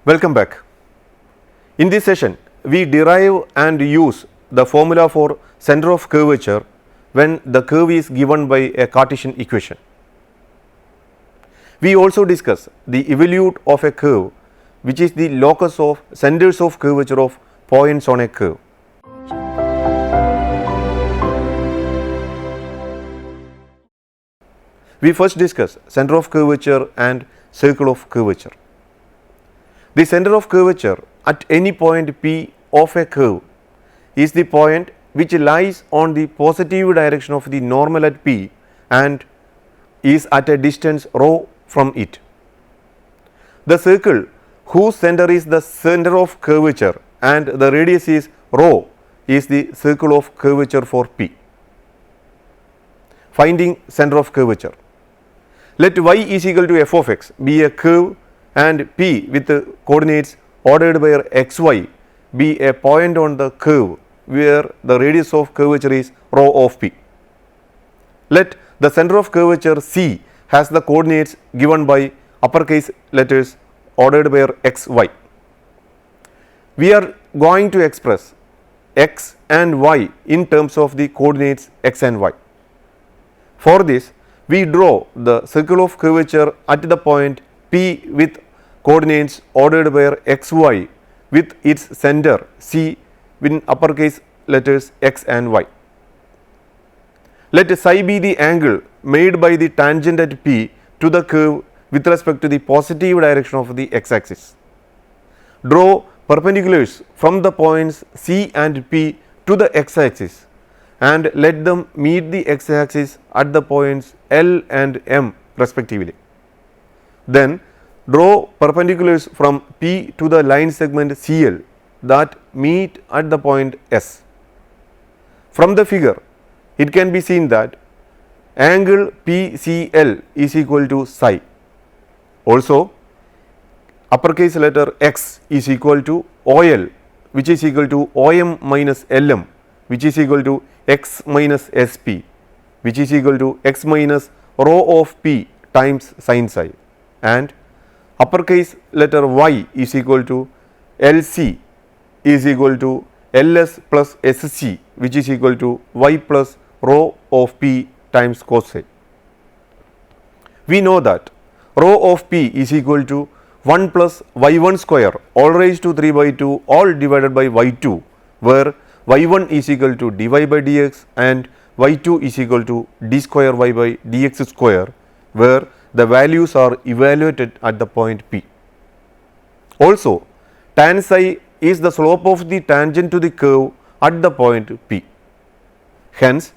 Welcome back. In this session, we derive and use the formula for center of curvature when the curve is given by a Cartesian equation. We also discuss the invaluate of a curve, which is the locus of centers of curvature of points on a curve. We first discuss center of curvature and circle of curvature. The center of curvature at any point P of a curve is the point which lies on the positive direction of the normal at P and is at a distance rho from it. The circle whose center is the center of curvature and the radius is rho is the circle of curvature for P. Finding center of curvature. Let y is equal to f of x be a curve and P with the coordinates ordered by xy be a point on the curve where the radius of curvature is rho of P. Let the center of curvature C has the coordinates given by uppercase letters ordered by xy. We are going to express x and y in terms of the coordinates x and y. For this, we draw the circle of curvature at the point P with coordinates ordered by xy with its center C in uppercase letters x and y. Let psi be the angle made by the tangent at P to the curve with respect to the positive direction of the x axis. Draw perpendiculars from the points C and P to the x axis and let them meet the x axis at the points L and M respectively. Then draw perpendiculars from P to the line segment CL that meet at the point S. From the figure, it can be seen that angle PCL is equal to psi. Also, uppercase letter X is equal to OL, which is equal to OM minus LM, which is equal to X minus SP, which is equal to X minus rho of P times sin psi, and uppercase letter Y is equal to LC is equal to LS plus SC, which is equal to Y plus rho of P times cos psi. We know that rho of P is equal to 1 plus y1 square all raised to 3 by 2 all divided by y2, where y1 is equal to dy by dx and y2 is equal to d square y by dx square, where the values are evaluated at the point P. Also, tan psi is the slope of the tangent to the curve at the point P. Hence,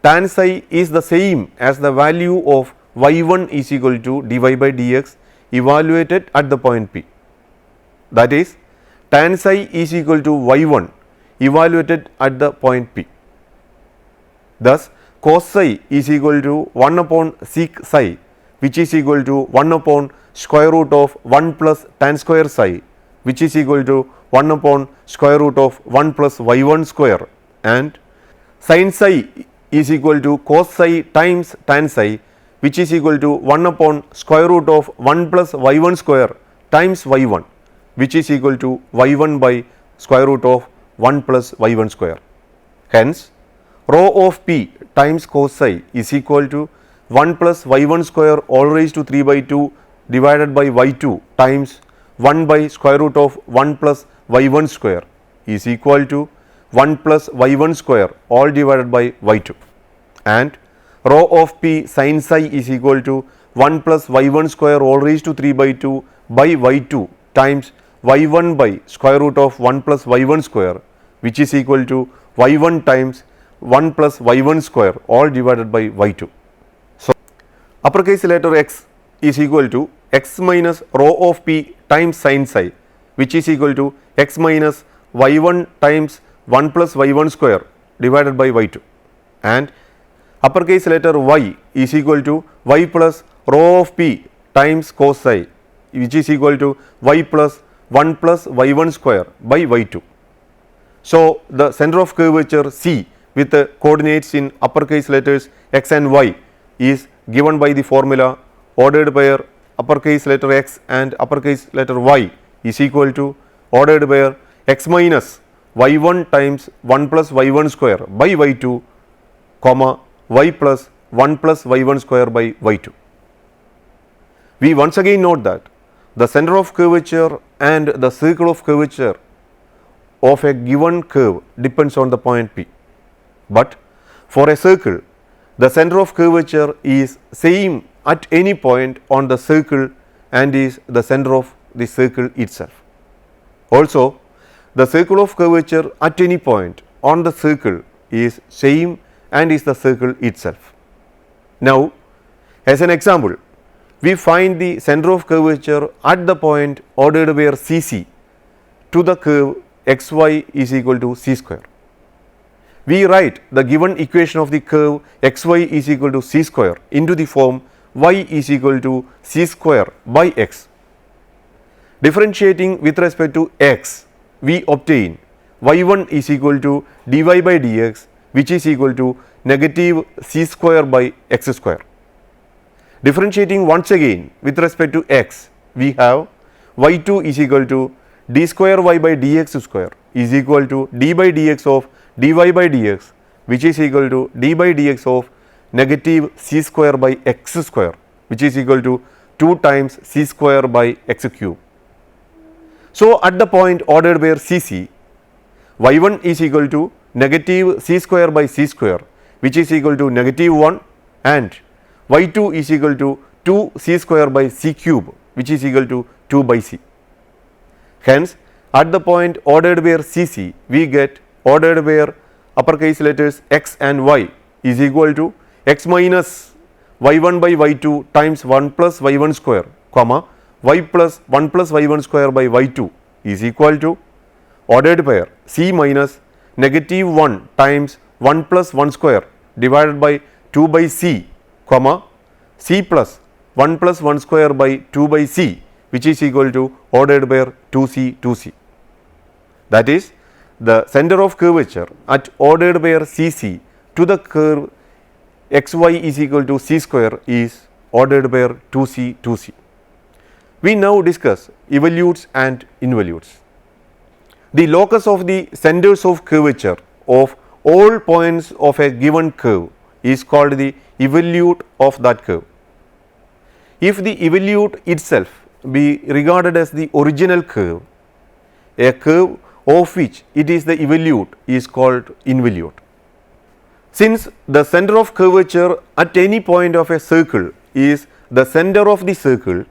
tan psi is the same as the value of y1 is equal to dy by dx evaluated at the point P. That is, tan psi is equal to y1 evaluated at the point P. Thus, cos psi is equal to 1 upon sec psi, which is equal to 1 upon square root of 1 plus tan square psi, which is equal to 1 upon square root of 1 plus y1 square, and sin psi is equal to cos psi times tan psi, which is equal to 1 upon square root of 1 plus y1 square times y1, which is equal to y1 by square root of 1 plus y1 square. Hence, rho of P times cos psi is equal to 1 plus y1 square all raised to 3 by 2 divided by y2 times 1 by square root of 1 plus y1 square is equal to 1 plus y1 square all divided by y2, and rho of P sin psi is equal to 1 plus y1 square all raised to 3 by 2 by y2 times y1 by square root of 1 plus y1 square, which is equal to y1 times 1 plus y1 square all divided by y2. So, uppercase letter X is equal to x minus rho of P times sin psi, which is equal to x minus y1 times 1 plus y1 square divided by y2, and uppercase letter Y is equal to y plus rho of P times cos psi, which is equal to y plus 1 plus y1 square by y2. So, the center of curvature C with the coordinates in uppercase letters x and y is given by the formula ordered by uppercase letter x and uppercase letter y is equal to ordered by x minus y1 times 1 plus y1 square by y2 comma y plus 1 plus y1 square by y2. We once again note that the center of curvature and the circle of curvature of a given curve depends on the point P, but for a circle the center of curvature is same at any point on the circle and is the center of the circle itself. Also, the circle of curvature at any point on the circle is same and is the circle itself. Now, as an example, we find the center of curvature at the point ordered where CC to the curve xy is equal to c square. We write the given equation of the curve xy is equal to c square into the form y is equal to c square by x. Differentiating with respect to x, we obtain y1 is equal to dy by dx, which is equal to negative c square by x square. Differentiating once again with respect to x, we have y2 is equal to d square y by dx square is equal to d by dx of dy by dx, which is equal to d by dx of negative c square by x square, which is equal to 2 times c square by x cube. So, at the point ordered where CC, y1 is equal to negative c square by c square, which is equal to negative 1, and y2 is equal to 2 c square by c cube, which is equal to 2 by c. Hence, at the point ordered where CC, we get ordered where uppercase letters x and y is equal to x minus y1 by y2 times 1 plus y1 square, comma y plus 1 plus y1 square by y2 is equal to ordered pair c minus negative 1 times 1 plus 1 square divided by 2 by c, comma c plus 1 plus 1 square by 2 by c, which is equal to ordered pair 2c 2c. That is, the center of curvature at ordered pair CC to the curve xy is equal to c square is ordered pair 2c 2c. We now discuss evolutes and involutes. The locus of the centers of curvature of all points of a given curve is called the evolute of that curve. If the evolute itself be regarded as the original curve, a curve of which it is the evolute is called involute. Since the center of curvature at any point of a circle is the center of the circle,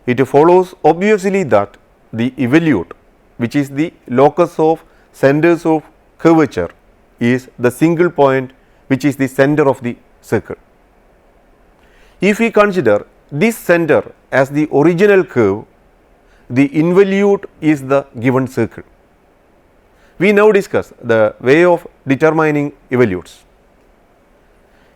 it follows obviously that the evolute, which is the locus of centers of curvature, is the single point which is the center of the circle. If we consider this center as the original curve, the involute is the given circle. We now discuss the way of determining evolutes.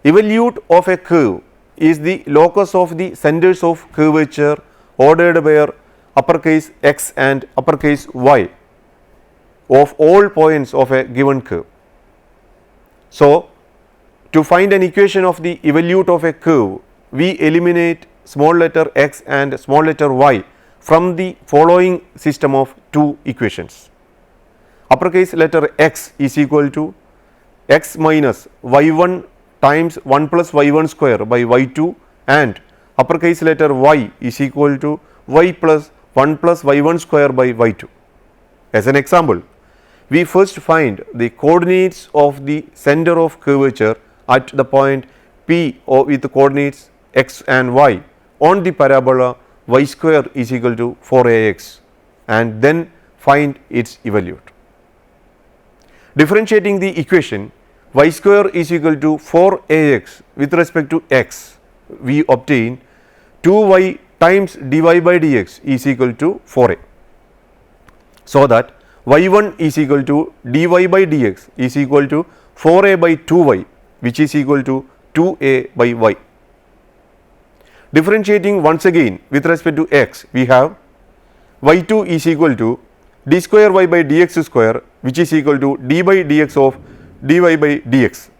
Evolute of a curve is the locus of the centers of curvature ordered by uppercase x and uppercase y of all points of a given curve. So, to find an equation of the evolute of a curve, we eliminate small letter x and small letter y from the following system of two equations. Uppercase letter x is equal to x minus y1 times 1 plus y1 square by y2, and uppercase letter y is equal to y plus 1 plus y1 square by y2. As an example, we first find the coordinates of the center of curvature at the point P or with the coordinates x and y on the parabola y square is equal to 4ax, and then find its evolute. Differentiating the equation y square is equal to 4ax with respect to x, we obtain 2y times dy by dx is equal to 4a. So that y1 is equal to dy by dx is equal to 4a by 2y, which is equal to 2a by y. Differentiating once again with respect to x, we have y2 is equal to d square y by dx square, which is equal to d by dx of dy by dx.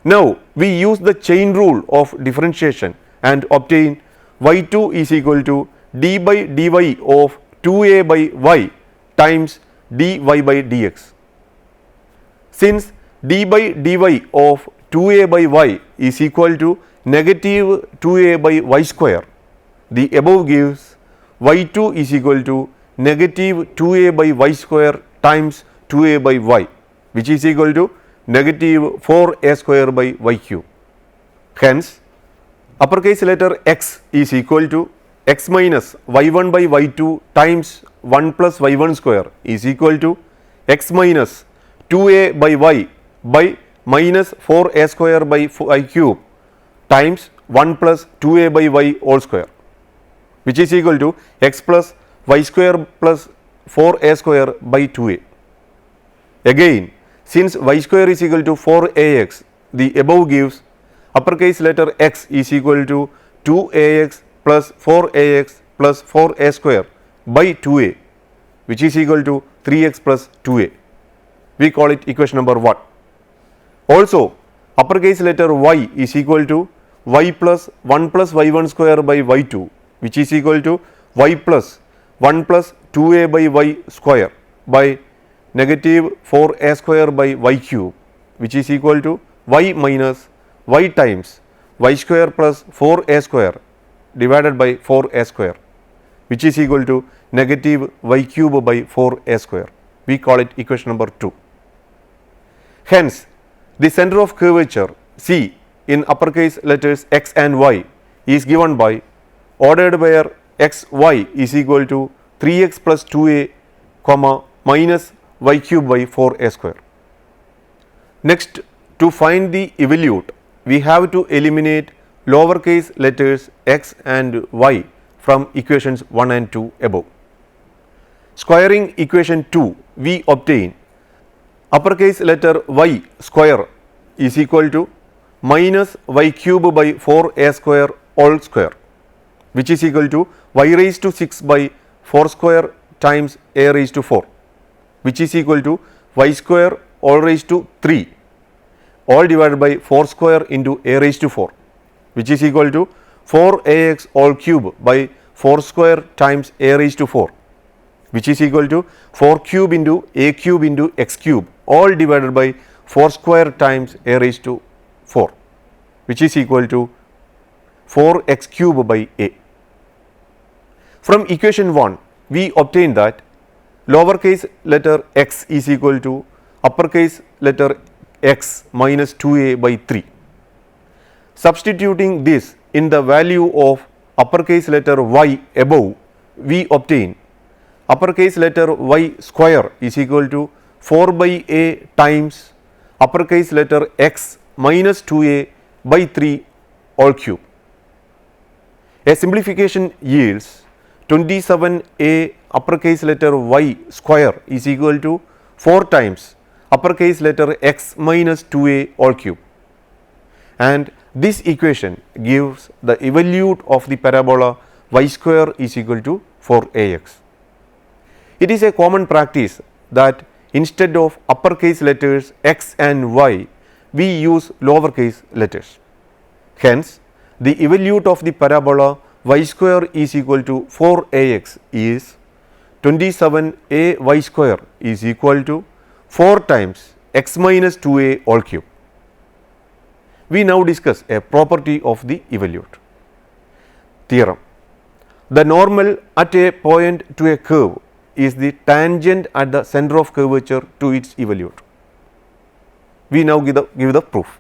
Now, we use the chain rule of differentiation and obtain y2 is equal to d by dy of 2a by y times dy by dx. Since d by dy of 2a by y is equal to negative 2a by y square, the above gives y2 is equal to negative 2a by y square times 2a by y, which is equal to negative 4a square by y cube. Hence, uppercase letter x is equal to x minus y1 by y2 times 1 plus y1 square is equal to x minus 2a by y by minus 4a square by y cube times 1 plus 2a by y whole square, which is equal to x plus y square plus 4a square by 2a. Again, since y square is equal to 4ax, the above gives uppercase letter x is equal to 2ax plus 4ax plus 4a square by 2a, which is equal to 3x plus 2a. We call it equation number 1. Also, uppercase letter y is equal to y plus 1 plus y1 square by y2, which is equal to y plus 1 plus 2a by y square by negative 4a square by y cube, which is equal to y minus y times y square plus 4a square divided by 4a square, which is equal to negative y cube by 4a square. We call it equation number 2. Hence, the center of curvature C in uppercase letters x and y is given by ordered where x y is equal to 3x plus 2a comma minus y cube by 4a square. Next, to find the evolute, we have to eliminate lowercase letters x and y from equations 1 and 2 above. Squaring equation 2, we obtain uppercase letter y square is equal to minus y cube by 4a square all square, which is equal to y raised to 6 by 4 square times a raised to 4, which is equal to y square all raised to 3 all divided by 4 square into a raised to 4, which is equal to 4ax all cube by 4 square times a raised to 4, which is equal to 4 cube into a cube into x cube all divided by 4 square times a raised to 4, which is equal to 4x cube by a. From equation 1, we obtain that lowercase letter x is equal to uppercase letter x minus 2a by 3. Substituting this in the value of uppercase letter y above, we obtain uppercase letter y square is equal to 4 by a times uppercase letter x minus 2a by 3 all cube. A simplification yields 27a uppercase letter y square is equal to 4 times uppercase letter x minus 2a all cube, and this equation gives the evolute of the parabola y square is equal to 4ax. It is a common practice that instead of uppercase letters x and y, we use lowercase letters. Hence, the evolute of the parabola y square is equal to 4ax is 27a y square is equal to 4 times x minus 2a all cube. We now discuss a property of the evolute. Theorem: the normal at a point to a curve is the tangent at the center of curvature to its evolute. We now give the proof.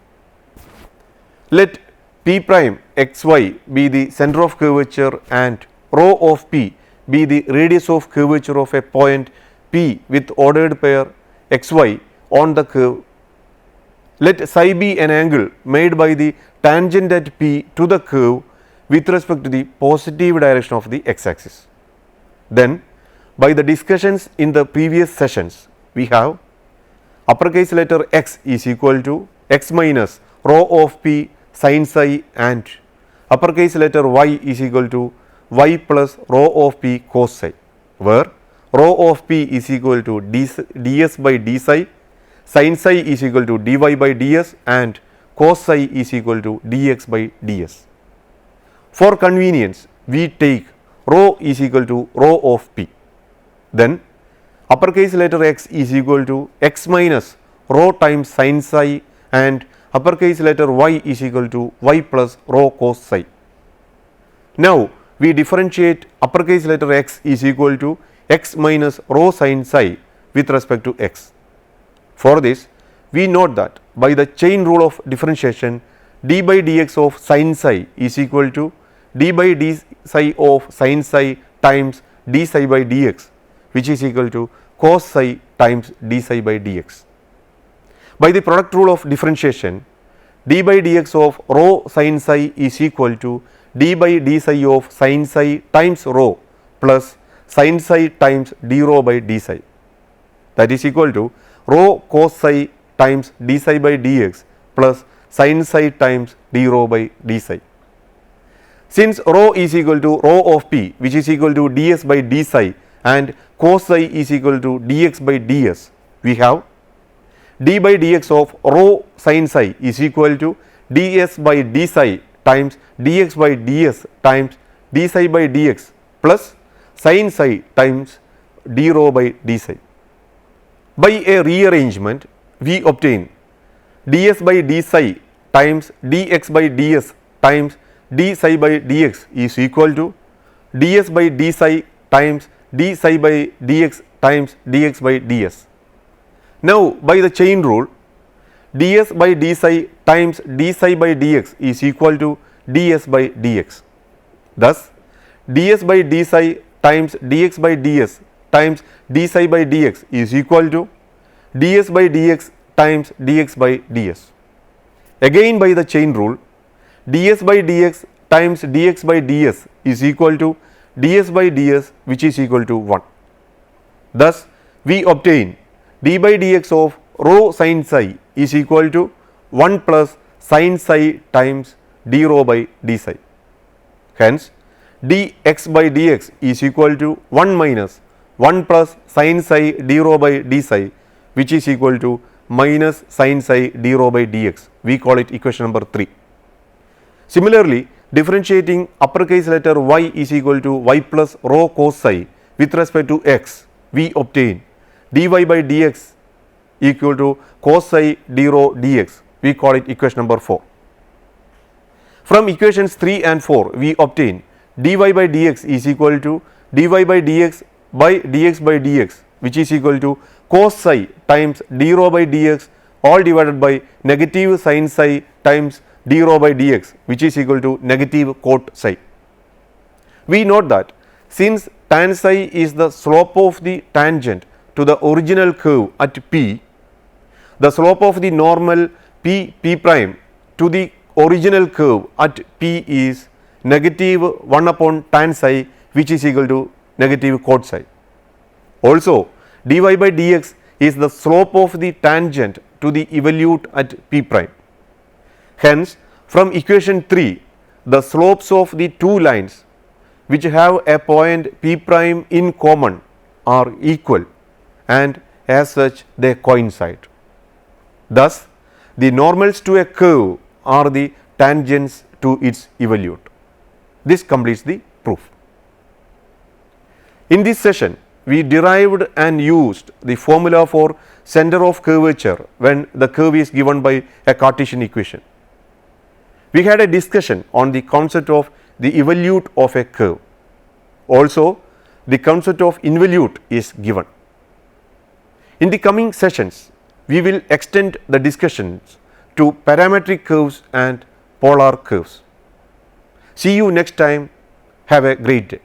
Let p prime xy be the center of curvature and rho of p be the radius of curvature of a point p with ordered pair xy on the curve. Let psi be an angle made by the tangent at p to the curve with respect to the positive direction of the x axis. Then, by the discussions in the previous sessions, we have uppercase letter x is equal to x minus rho of p sin psi and uppercase letter y is equal to y plus rho of p cos psi, where rho of p is equal to ds by d psi, sin psi is equal to dy by ds and cos psi is equal to dx by ds. For convenience, we take rho is equal to rho of p. Then uppercase letter x is equal to x minus rho times sin psi and uppercase letter y is equal to y plus rho cos psi. Now we differentiate uppercase letter x is equal to x minus rho sin psi with respect to x. For this, we note that by the chain rule of differentiation, d by dx of sin psi is equal to d by d psi of sin psi times d psi by dx, which is equal to cos psi times d psi by dx. By the product rule of differentiation, d by dx of rho sin psi is equal to d by d psi of sin psi times rho plus sin psi times d rho by d psi, that is equal to rho cos psi times d psi by dx plus sin psi times d rho by d psi. Since rho is equal to rho of p, which is equal to ds by d psi, and cos psi is equal to dx by ds, we have d by dx of rho sin psi is equal to ds by d psi times dx by ds times d psi by dx plus sin psi times d rho by d psi. By a rearrangement, we obtain ds by d psi times dx by ds times d psi by dx is equal to ds by d psi times d psi by dx times dx by ds. Now by the chain rule, ds by d psi times d psi by dx is equal to ds by dx. Thus ds by d psi times dx by ds times d psi by dx is equal to ds by dx times dx by ds. Again by the chain rule, ds by dx times dx by ds is equal to ds by ds, which is equal to 1. Thus we obtain d by dx of rho sin psi is equal to 1 plus sin psi times d rho by d psi. Hence dx by dx is equal to 1 minus 1 plus sin psi d rho by d psi, which is equal to minus sin psi d rho by dx. We call it equation number 3. Similarly, differentiating uppercase letter y is equal to y plus rho cos psi with respect to x, we obtain dy by dx equal to cos psi d rho dx. We call it equation number 4. From equations 3 and 4, we obtain dy by dx is equal to dy by dx by dx, which is equal to cos psi times d rho by dx all divided by negative sin psi times d rho by dx, which is equal to negative cot psi. We note that since tan psi is the slope of the tangent to the original curve at p, the slope of the normal p prime to the original curve at p is negative 1 upon tan psi, which is equal to negative cot psi. Also dy by dx is the slope of the tangent to the evolute at p prime. Hence from equation 3, the slopes of the two lines which have a point p prime in common are equal, and as such they coincide. Thus the normals to a curve are the tangents to its evolute. This completes the proof. In this session, we derived and used the formula for center of curvature when the curve is given by a Cartesian equation. We had a discussion on the concept of the evolute of a curve. Also, the concept of involute is given. In the coming sessions, we will extend the discussions to parametric curves and polar curves. See you next time. Have a great day.